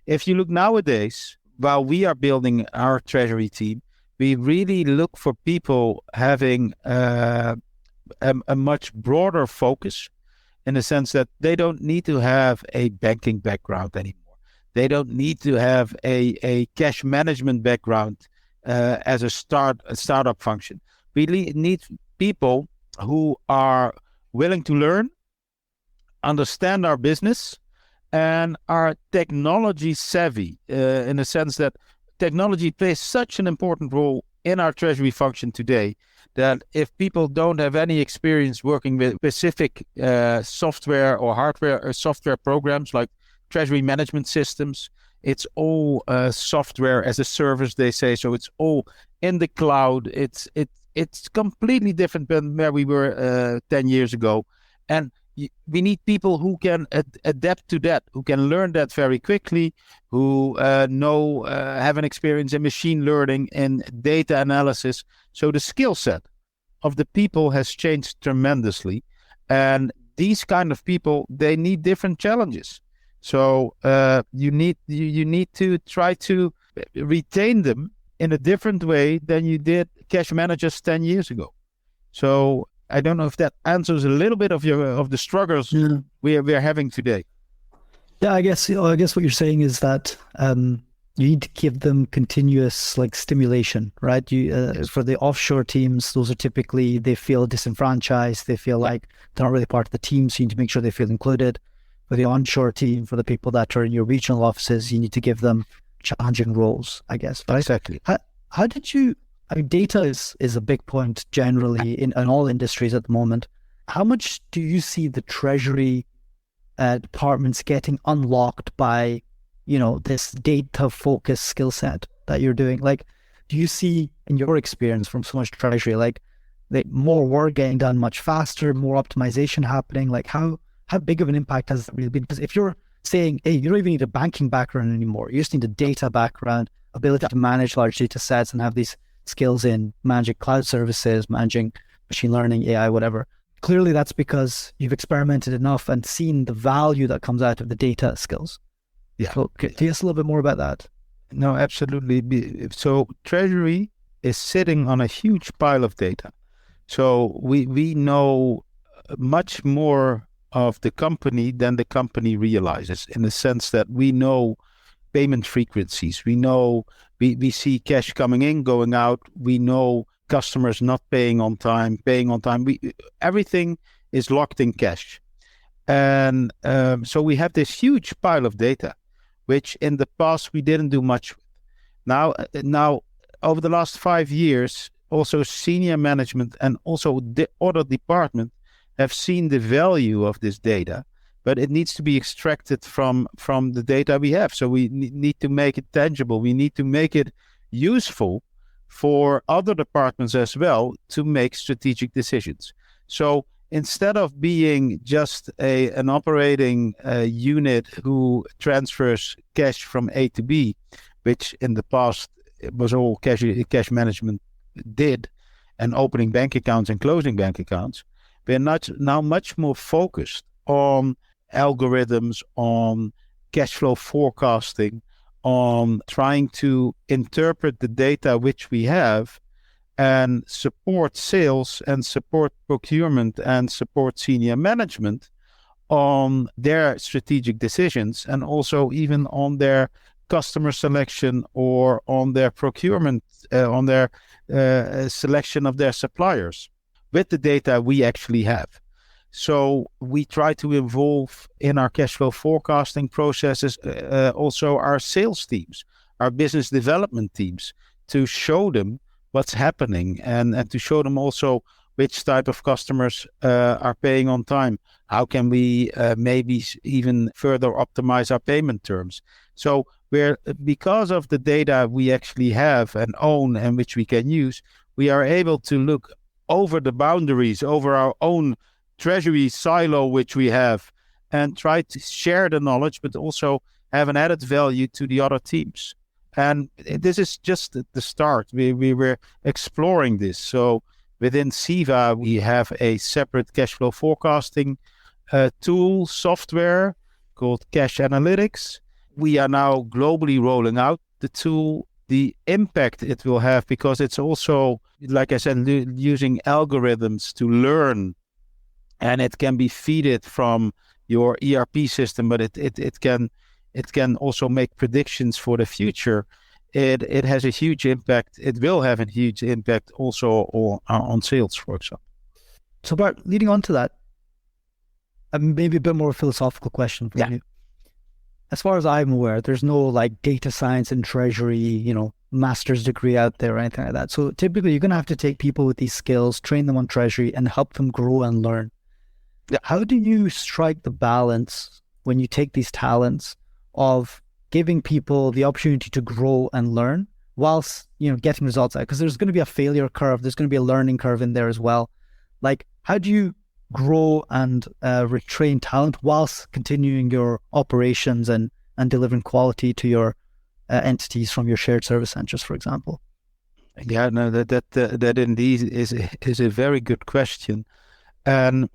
If you look nowadays, while we are building our treasury team, we really look for people having a much broader focus, in the sense that they don't need to have a banking background anymore. They don't need to have a cash management background as a startup function. We need people who are willing to learn, understand our business, and are technology savvy, in the sense that technology plays such an important role in our treasury function today, that if people don't have any experience working with specific software or hardware or software programs like treasury management systems, it's all software as a service, they say. So it's all in the cloud. It's completely different than where we were 10 years ago. And we need people who can adapt to that, who can learn that very quickly, who have an experience in machine learning and data analysis. So the skill set of the people has changed tremendously. And these kind of people, they need different challenges. So you need to try to retain them in a different way than you did cash managers 10 years ago. So I don't know if that answers a little bit of the struggles we are having today. Yeah, I guess what you're saying is that you need to give them continuous like stimulation, right? Yes. For the offshore teams, those are typically, they feel disenfranchised, they feel like they're not really part of the team, so you need to make sure they feel included. For the onshore team, for the people that are in your regional offices, you need to give them challenging roles, I guess. Right? Exactly. How did you? I mean, data is a big point generally in all industries at the moment. How much do you see the Treasury departments getting unlocked by, this data focused skill set that you're doing? Like, do you see in your experience from so much Treasury, like more work getting done much faster, more optimization happening? Like how big of an impact has that really been? Because if you're saying, hey, you don't even need a banking background anymore, you just need a data background, ability to manage large data sets and have these skills in managing cloud services, managing machine learning, AI, whatever. Clearly that's because you've experimented enough and seen the value that comes out of the data skills. Yeah. So tell us a little bit more about that. No, absolutely. So Treasury is sitting on a huge pile of data. So we know much more of the company than the company realizes, in the sense that we know payment frequencies. We know we see cash coming in, going out. We know customers not paying on time. Everything is locked in cash. And so we have this huge pile of data, which in the past we didn't do much with. Now over the last 5 years, also senior management and also the other department have seen the value of this data, but it needs to be extracted from the data we have. So we need to make it tangible. We need to make it useful for other departments as well to make strategic decisions. So instead of being just an operating unit who transfers cash from A to B, which in the past it was all cash management did, and opening bank accounts and closing bank accounts, we're now much more focused on algorithms, on cash flow forecasting, on trying to interpret the data which we have and support sales and support procurement and support senior management on their strategic decisions, and also even on their customer selection or on their procurement, on their selection of their suppliers with the data we actually have. So we try to involve in our cash flow forecasting processes also our sales teams, our business development teams, to show them what's happening and to show them also which type of customers are paying on time. How can we maybe even further optimize our payment terms? So because of the data we actually have and own and which we can use, we are able to look over the boundaries, over our own Treasury silo which we have, and try to share the knowledge, but also have an added value to the other teams. And this is just the start. We were exploring this. So within SIVA, we have a separate cash flow forecasting tool software called Cash Analytics. We are now globally rolling out the tool. The impact it will have, because it's also, like I said, using algorithms to learn, and it can be fed from your ERP system, but it can also make predictions for the future. It has a huge impact. It will have a huge impact also on sales, for example. So Bart, leading on to that, maybe a bit more philosophical question for you. As far as I'm aware, there's no like data science and Treasury, master's degree out there or anything like that. So typically you're going to have to take people with these skills, train them on Treasury and help them grow and learn. Yeah. How do you strike the balance when you take these talents of giving people the opportunity to grow and learn whilst, getting results out? Because there's going to be a failure curve. There's going to be a learning curve in there as well. Like, how do you grow and retrain talent whilst continuing your operations and delivering quality to your entities from your shared service centers, for example? Yeah, no, that indeed is a very good question. And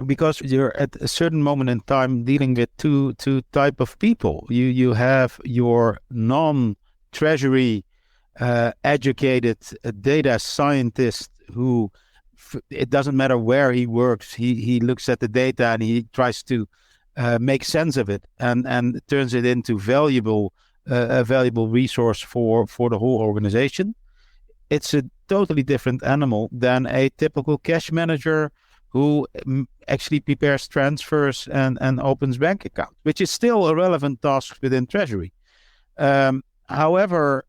because you're at a certain moment in time dealing with two type of people. You have your non-treasury educated data scientist who it doesn't matter where he works, he looks at the data and he tries to make sense of it and turns it into a valuable resource for the whole organization. It's a totally different animal than a typical cash manager who actually prepares transfers and opens bank accounts, which is still a relevant task within Treasury. However,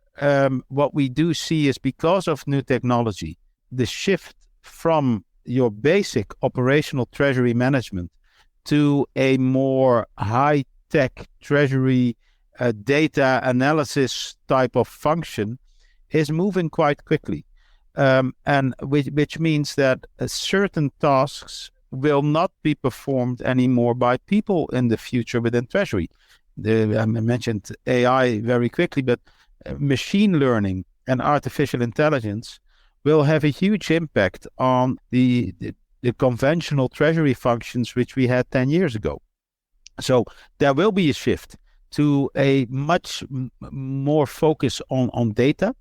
what we do see is because of new technology, the shift from your basic operational treasury management to a more high-tech treasury data analysis type of function is moving quite quickly. And which means that certain tasks will not be performed anymore by people in the future within Treasury. I mentioned AI very quickly, but machine learning and artificial intelligence will have a huge impact on the conventional Treasury functions which we had 10 years ago. So there will be a shift to a much more focus on data,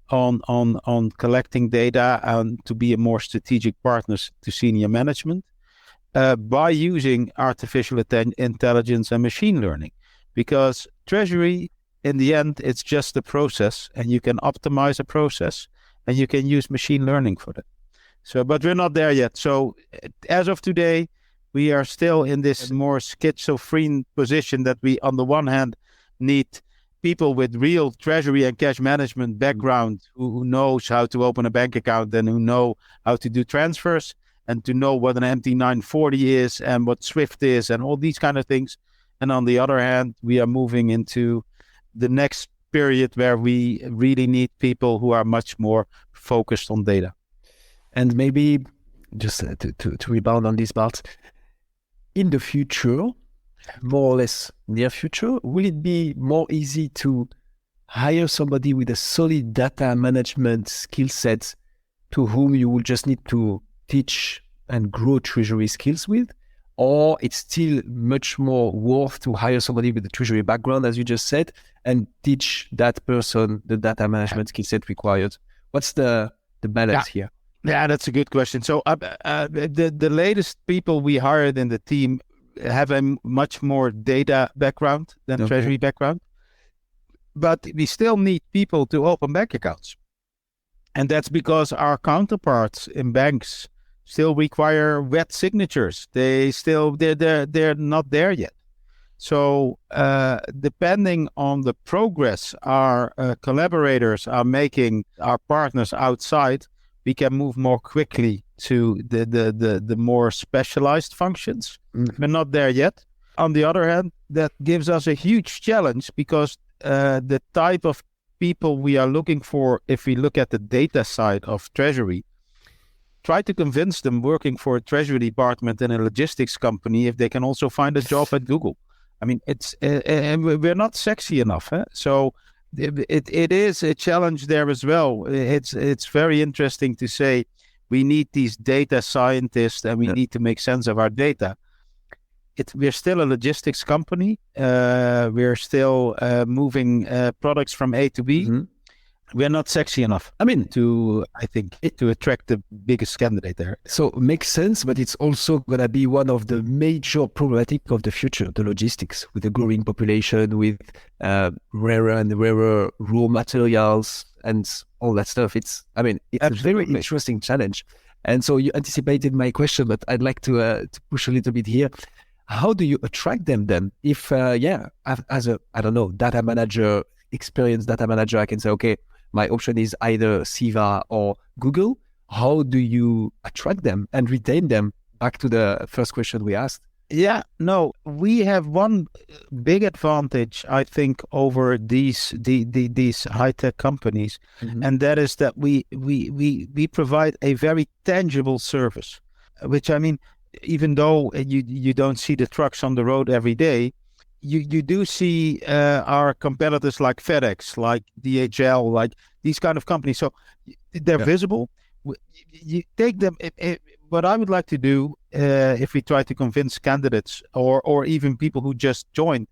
on collecting data, and to be a more strategic partner to senior management by using artificial intelligence and machine learning. Because Treasury, in the end, it's just a process, and you can optimize a process, and you can use machine learning for that. So, but we're not there yet. So, as of today, we are still in this more schizophrene position that we, on the one hand, need people with real treasury and cash management background who knows how to open a bank account and who know how to do transfers and to know what an MT940 is and what Swift is and all these kind of things. And on the other hand, we are moving into the next period where we really need people who are much more focused on data. And maybe just to rebound on this part, in the future, more or less near future, will it be more easy to hire somebody with a solid data management skill set to whom you will just need to teach and grow treasury skills with? Or it's still much more worth to hire somebody with a treasury background, as you just said, and teach that person the data management skill set required? What's the balance here? Yeah, that's a good question. So the latest people we hired in the team have a much more data background than treasury background. But we still need people to open bank accounts. And that's because our counterparts in banks still require wet signatures. They're not there yet. So depending on the progress our collaborators are making, our partners outside, we can move more quickly to the more specialized functions. We're not there yet. On the other hand, that gives us a huge challenge because the type of people we are looking for, if we look at the data side of Treasury, try to convince them working for a Treasury department in a logistics company if they can also find a job at Google. I mean, we're not sexy enough. So it is a challenge there as well. It's very interesting to say we need these data scientists and we need to make sense of our data. We're still a logistics company. We're still moving products from A to B. Mm-hmm. We're not sexy enough. I mean, to attract the biggest candidate there. So it makes sense, but it's also going to be one of the major problematic of the future, the logistics, with the growing population, with rarer and rarer raw materials and all that stuff. It's Absolutely. A very interesting challenge. And so you anticipated my question, but I'd like to push a little bit here. How do you attract them then? If, as a, data manager, experienced data manager, I can say, okay, my option is either Siva or Google. How do you attract them and retain them? Back to the first question we asked. Yeah, no, we have one big advantage, I think, over these high-tech companies, and that is that we provide a very tangible service, which even though you don't see the trucks on the road every day, you do see our competitors like FedEx, like DHL, like these kind of companies. So they're visible. You take them. What I would like to do if we try to convince candidates or even people who just joined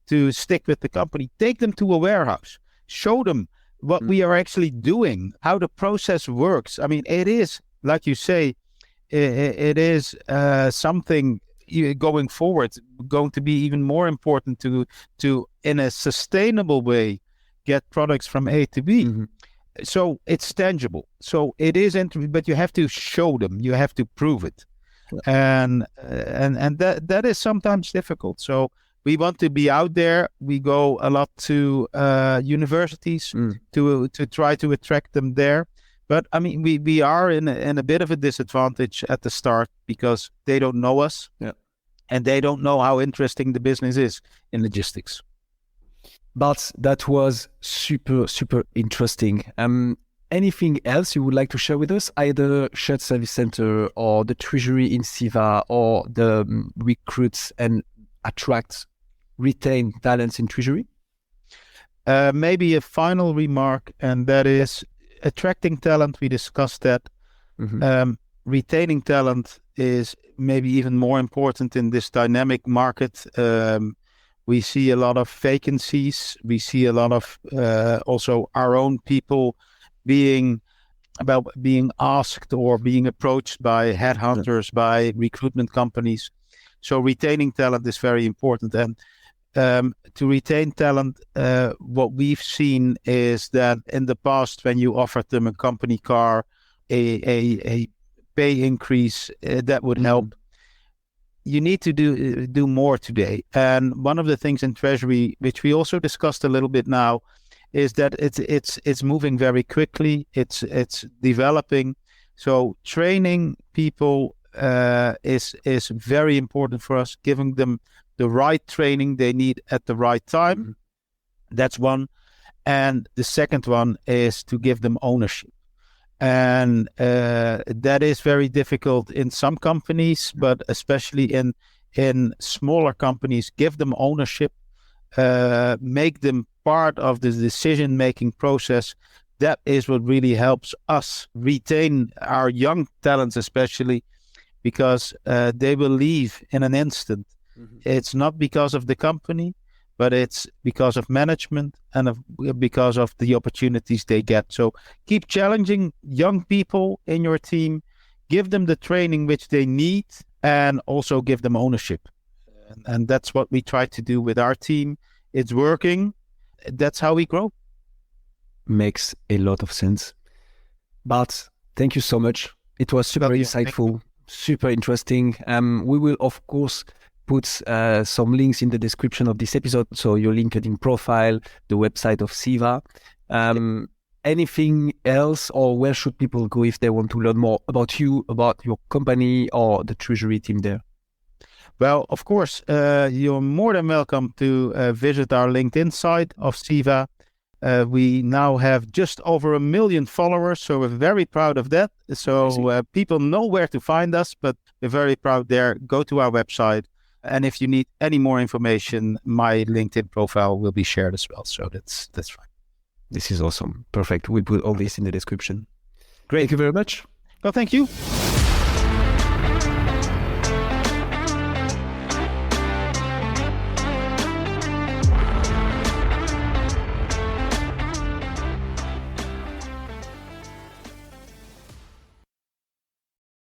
to stick with the company, take them to a warehouse, show them what we are actually doing, how the process works. I mean, it is, like you say, it is something going forward going to be even more important to in a sustainable way get products from A to B. So it's tangible. So it is, but you have to show them. You have to prove it, and that is sometimes difficult. So we want to be out there. We go a lot to universities to try to attract them there. But I mean, we are in a bit of a disadvantage at the start because they don't know us, and they don't know how interesting the business is in logistics. But that was super, super interesting. Anything else you would like to share with us? Either Shared Service Center or the Treasury in Siva or the recruits and attract, retain talents in Treasury? Maybe a final remark, and that is attracting talent. We discussed that. Retaining talent is maybe even more important in this dynamic market. We see a lot of vacancies. We see a lot of also our own people being asked or being approached by headhunters, by recruitment companies. So retaining talent is very important. And to retain talent, what we've seen is that in the past, when you offered them a company car, a pay increase, that would help. You need to do more today. And one of the things in Treasury, which we also discussed a little bit now, is that it's moving very quickly. It's developing. So training people is very important for us, giving them the right training they need at the right time. That's one. And the second one is to give them ownership. And that is very difficult in some companies, but especially in smaller companies, give them ownership, make them part of the decision-making process. That is what really helps us retain our young talents, especially because they will leave in an instant. It's not because of the company, but it's because of management and because of the opportunities they get. So keep challenging young people in your team, give them the training which they need, and also give them ownership. And that's what we try to do with our team. It's working. That's how we grow. Makes a lot of sense. Bart, thank you so much. It was super insightful, super interesting. We will, of course, put some links in the description of this episode. So your LinkedIn profile, the website of Siva. Anything else, or where should people go if they want to learn more about you, about your company or the Treasury team there? Well, of course, you're more than welcome to visit our LinkedIn site of Siva. We now have just over 1 million followers, so we're very proud of that. So people know where to find us, but we're very proud there. Go to our website. And if you need any more information, my LinkedIn profile will be shared as well. So that's fine. This is awesome. Perfect. We'll put all this in the description. Great. Thank you very much. Well, thank you.